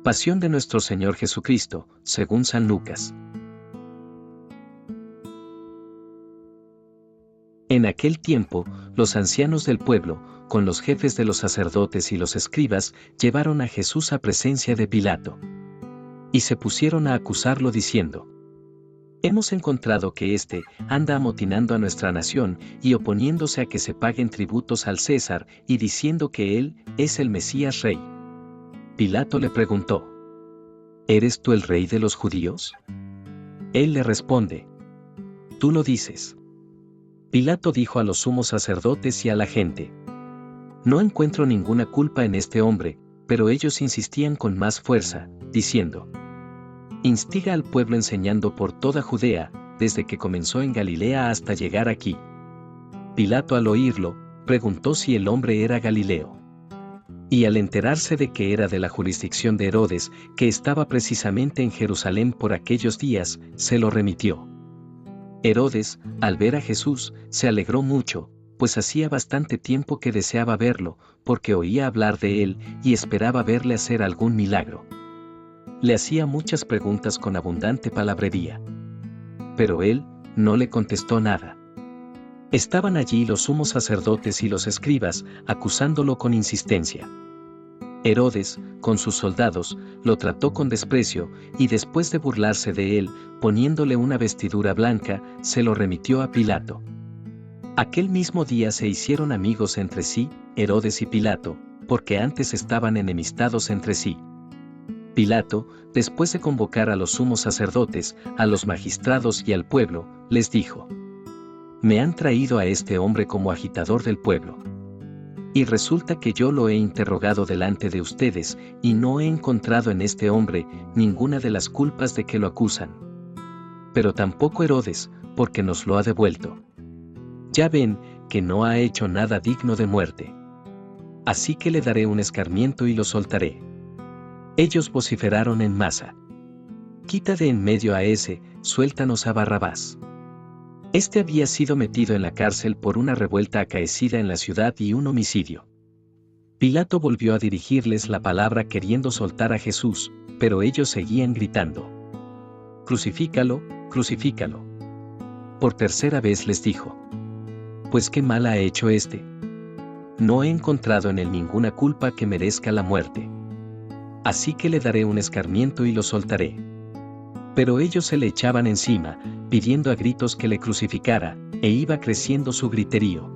Pasión de nuestro Señor Jesucristo, según San Lucas. En aquel tiempo, los ancianos del pueblo, con los jefes de los sacerdotes y los escribas, llevaron a Jesús a presencia de Pilato. Y se pusieron a acusarlo diciendo: Hemos encontrado que éste anda amotinando a nuestra nación y oponiéndose a que se paguen tributos al César y diciendo que él es el Mesías Rey. Pilato le preguntó: ¿Eres tú el rey de los judíos? Él le responde: Tú lo dices. Pilato dijo a los sumos sacerdotes y a la gente: No encuentro ninguna culpa en este hombre, pero ellos insistían con más fuerza, diciendo: Instiga al pueblo enseñando por toda Judea, desde que comenzó en Galilea hasta llegar aquí. Pilato, al oírlo, preguntó si el hombre era Galileo. Y al enterarse de que era de la jurisdicción de Herodes, que estaba precisamente en Jerusalén por aquellos días, se lo remitió. Herodes, al ver a Jesús, se alegró mucho, pues hacía bastante tiempo que deseaba verlo, porque oía hablar de él y esperaba verle hacer algún milagro. Le hacía muchas preguntas con abundante palabrería. Pero él no le contestó nada. Estaban allí los sumos sacerdotes y los escribas, acusándolo con insistencia. Herodes, con sus soldados, lo trató con desprecio, y después de burlarse de él, poniéndole una vestidura blanca, se lo remitió a Pilato. Aquel mismo día se hicieron amigos entre sí, Herodes y Pilato, porque antes estaban enemistados entre sí. Pilato, después de convocar a los sumos sacerdotes, a los magistrados y al pueblo, les dijo: Me han traído a este hombre como agitador del pueblo. Y resulta que yo lo he interrogado delante de ustedes, y no he encontrado en este hombre ninguna de las culpas de que lo acusan. Pero tampoco Herodes, porque nos lo ha devuelto. Ya ven que no ha hecho nada digno de muerte. Así que le daré un escarmiento y lo soltaré. Ellos vociferaron en masa: Quita de en medio a ese, suéltanos a Barrabás. Este había sido metido en la cárcel por una revuelta acaecida en la ciudad y un homicidio. Pilato volvió a dirigirles la palabra queriendo soltar a Jesús, pero ellos seguían gritando: Crucifícalo, crucifícalo. Por tercera vez les dijo: Pues qué mal ha hecho este. No he encontrado en él ninguna culpa que merezca la muerte. Así que le daré un escarmiento y lo soltaré. Pero ellos se le echaban encima, pidiendo a gritos que le crucificara, e iba creciendo su griterío.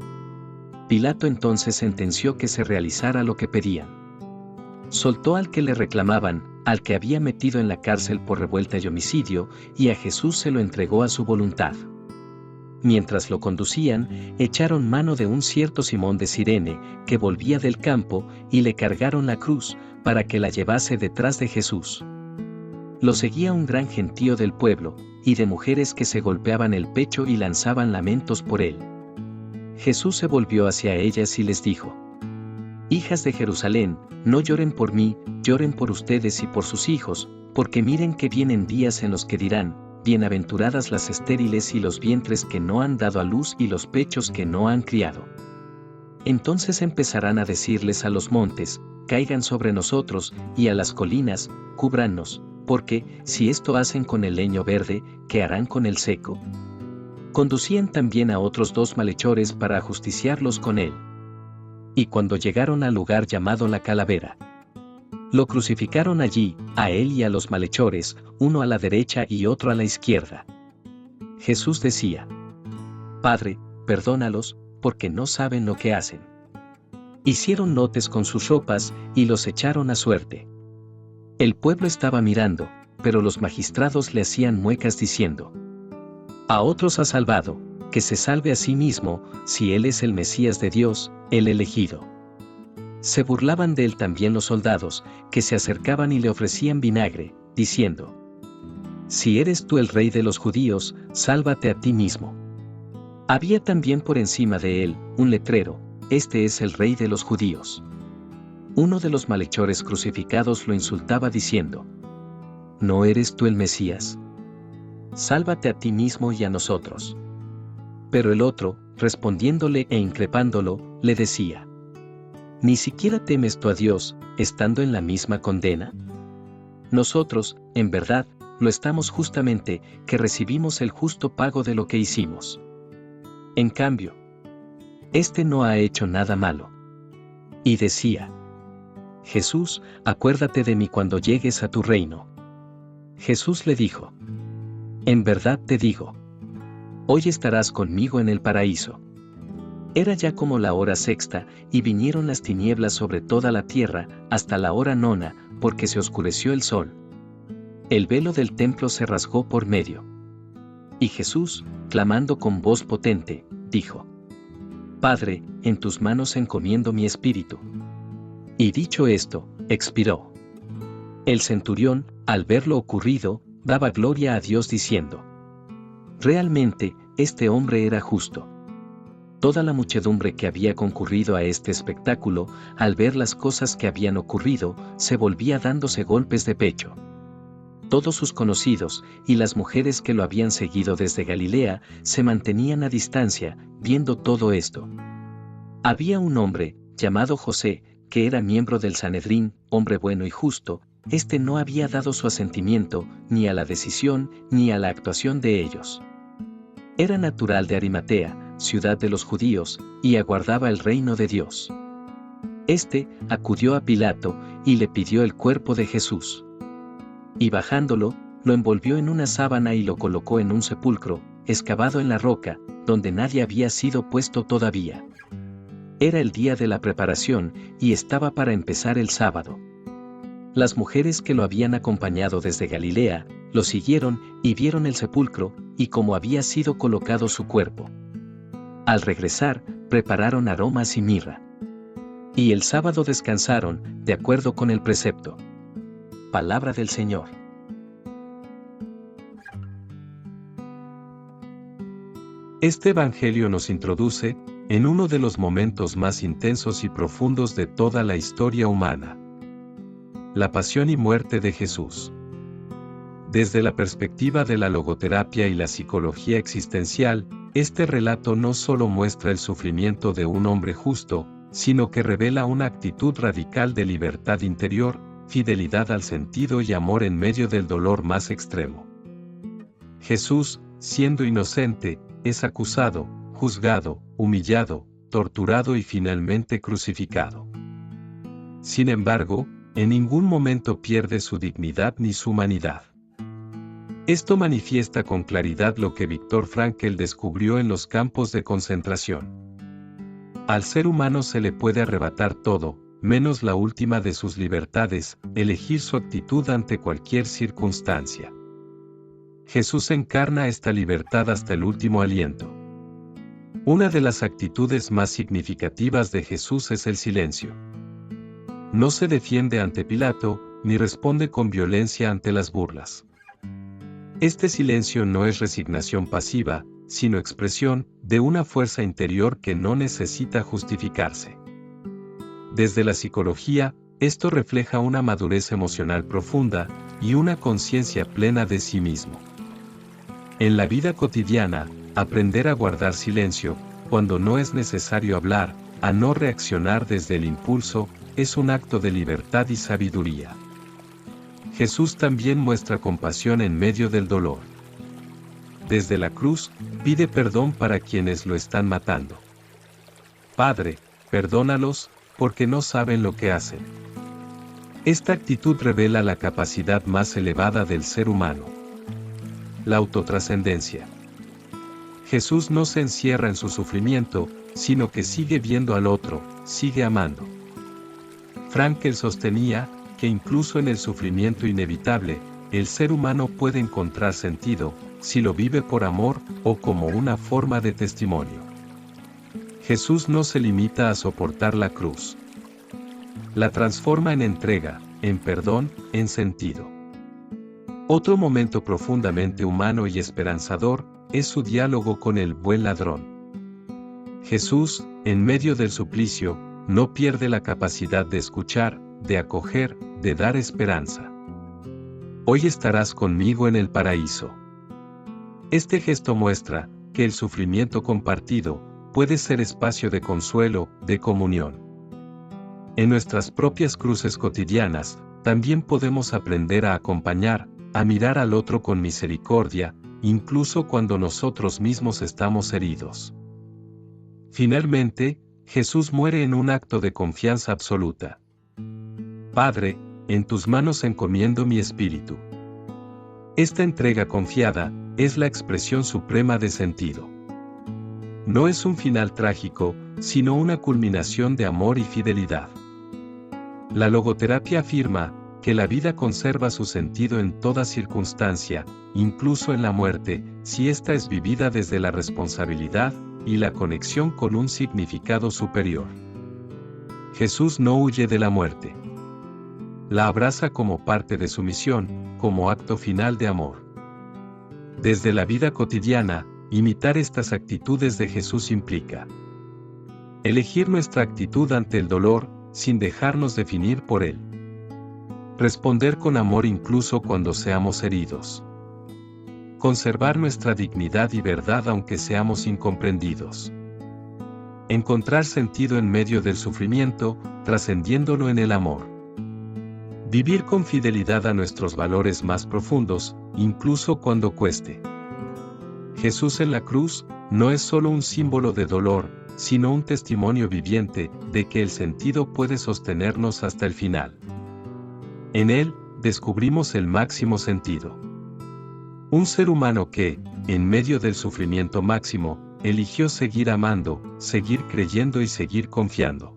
Pilato entonces sentenció que se realizara lo que pedían. Soltó al que le reclamaban, al que había metido en la cárcel por revuelta y homicidio, y a Jesús se lo entregó a su voluntad. Mientras lo conducían, echaron mano de un cierto Simón de Cirene, que volvía del campo, y le cargaron la cruz, para que la llevase detrás de Jesús. Lo seguía un gran gentío del pueblo, y de mujeres que se golpeaban el pecho y lanzaban lamentos por él. Jesús se volvió hacia ellas y les dijo: Hijas de Jerusalén, no lloren por mí, lloren por ustedes y por sus hijos, porque miren que vienen días en los que dirán: Bienaventuradas las estériles y los vientres que no han dado a luz y los pechos que no han criado. Entonces empezarán a decirles a los montes: Caigan sobre nosotros, y a las colinas: Cúbrannos, porque, si esto hacen con el leño verde, ¿qué harán con el seco? Conducían también a otros 2 malhechores para ajusticiarlos con él. Y cuando llegaron al lugar llamado la Calavera, lo crucificaron allí, a él y a los malhechores, uno a la derecha y otro a la izquierda. Jesús decía: Padre, perdónalos, porque no saben lo que hacen. Hicieron lotes con sus ropas, y los echaron a suerte. El pueblo estaba mirando, pero los magistrados le hacían muecas diciendo: A otros ha salvado, que se salve a sí mismo, si él es el Mesías de Dios, el elegido. Se burlaban de él también los soldados, que se acercaban y le ofrecían vinagre, diciendo: Si eres tú el rey de los judíos, sálvate a ti mismo. Había también por encima de él un letrero: Este es el rey de los judíos. Uno de los malhechores crucificados lo insultaba diciendo: ¿No eres tú el Mesías? Sálvate a ti mismo y a nosotros. Pero el otro, respondiéndole e increpándolo, le decía: ¿Ni siquiera temes tú a Dios, estando en la misma condena? Nosotros, en verdad, lo estamos justamente, que recibimos el justo pago de lo que hicimos. En cambio, este no ha hecho nada malo. Y decía: Jesús, acuérdate de mí cuando llegues a tu reino. Jesús le dijo: en verdad te digo, hoy estarás conmigo en el paraíso. Era ya como la hora sexta, y vinieron las tinieblas sobre toda la tierra, hasta la hora nona, porque se oscureció el sol. El velo del templo se rasgó por medio. Y Jesús, clamando con voz potente, dijo: Padre, en tus manos encomiendo mi espíritu. Y dicho esto, expiró. El centurión, al ver lo ocurrido, daba gloria a Dios diciendo: realmente, este hombre era justo. Toda la muchedumbre que había concurrido a este espectáculo, al ver las cosas que habían ocurrido, se volvía dándose golpes de pecho. Todos sus conocidos, y las mujeres que lo habían seguido desde Galilea, se mantenían a distancia, viendo todo esto. Había un hombre, llamado José, que era miembro del Sanedrín, hombre bueno y justo. Este no había dado su asentimiento, ni a la decisión, ni a la actuación de ellos. Era natural de Arimatea, ciudad de los judíos, y aguardaba el reino de Dios. Este acudió a Pilato, y le pidió el cuerpo de Jesús. Y bajándolo, lo envolvió en una sábana y lo colocó en un sepulcro, excavado en la roca, donde nadie había sido puesto todavía. Era el día de la preparación, y estaba para empezar el sábado. Las mujeres que lo habían acompañado desde Galilea, lo siguieron, y vieron el sepulcro, y cómo había sido colocado su cuerpo. Al regresar, prepararon aromas y mirra. Y el sábado descansaron, de acuerdo con el precepto. Palabra del Señor. Este evangelio nos introduce en uno de los momentos más intensos y profundos de toda la historia humana: la pasión y muerte de Jesús. Desde la perspectiva de la logoterapia y la psicología existencial, este relato no solo muestra el sufrimiento de un hombre justo, sino que revela una actitud radical de libertad interior, fidelidad al sentido y amor en medio del dolor más extremo. Jesús, siendo inocente, es acusado, juzgado, humillado, torturado y finalmente crucificado. Sin embargo, en ningún momento pierde su dignidad ni su humanidad. Esto manifiesta con claridad lo que Viktor Frankl descubrió en los campos de concentración. Al ser humano se le puede arrebatar todo, menos la última de sus libertades, elegir su actitud ante cualquier circunstancia. Jesús encarna esta libertad hasta el último aliento. Una de las actitudes más significativas de Jesús es el silencio. No se defiende ante Pilato, ni responde con violencia ante las burlas. Este silencio no es resignación pasiva, sino expresión de una fuerza interior que no necesita justificarse. Desde la psicología, esto refleja una madurez emocional profunda y una conciencia plena de sí mismo. En la vida cotidiana, aprender a guardar silencio, cuando no es necesario hablar, a no reaccionar desde el impulso, es un acto de libertad y sabiduría. Jesús también muestra compasión en medio del dolor. Desde la cruz, pide perdón para quienes lo están matando. Padre, perdónalos, porque no saben lo que hacen. Esta actitud revela la capacidad más elevada del ser humano: la autotrascendencia. Jesús no se encierra en su sufrimiento, sino que sigue viendo al otro, sigue amando. Frankl sostenía que incluso en el sufrimiento inevitable, el ser humano puede encontrar sentido, si lo vive por amor o como una forma de testimonio. Jesús no se limita a soportar la cruz. La transforma en entrega, en perdón, en sentido. Otro momento profundamente humano y esperanzador es su diálogo con el buen ladrón. Jesús, en medio del suplicio, no pierde la capacidad de escuchar, de acoger, de dar esperanza. Hoy estarás conmigo en el paraíso. Este gesto muestra que el sufrimiento compartido puede ser espacio de consuelo, de comunión. En nuestras propias cruces cotidianas, también podemos aprender a acompañar, a mirar al otro con misericordia, incluso cuando nosotros mismos estamos heridos. Finalmente, Jesús muere en un acto de confianza absoluta. Padre, en tus manos encomiendo mi espíritu. Esta entrega confiada es la expresión suprema de sentido. No es un final trágico, sino una culminación de amor y fidelidad. La logoterapia afirma que la vida conserva su sentido en toda circunstancia, incluso en la muerte, si ésta es vivida desde la responsabilidad y la conexión con un significado superior. Jesús no huye de la muerte. La abraza como parte de su misión, como acto final de amor. Desde la vida cotidiana, imitar estas actitudes de Jesús implica elegir nuestra actitud ante el dolor, sin dejarnos definir por él. Responder con amor incluso cuando seamos heridos. Conservar nuestra dignidad y verdad aunque seamos incomprendidos. Encontrar sentido en medio del sufrimiento, trascendiéndolo en el amor. Vivir con fidelidad a nuestros valores más profundos, incluso cuando cueste. Jesús en la cruz no es solo un símbolo de dolor, sino un testimonio viviente de que el sentido puede sostenernos hasta el final. En él, descubrimos el máximo sentido. Un ser humano que, en medio del sufrimiento máximo, eligió seguir amando, seguir creyendo y seguir confiando.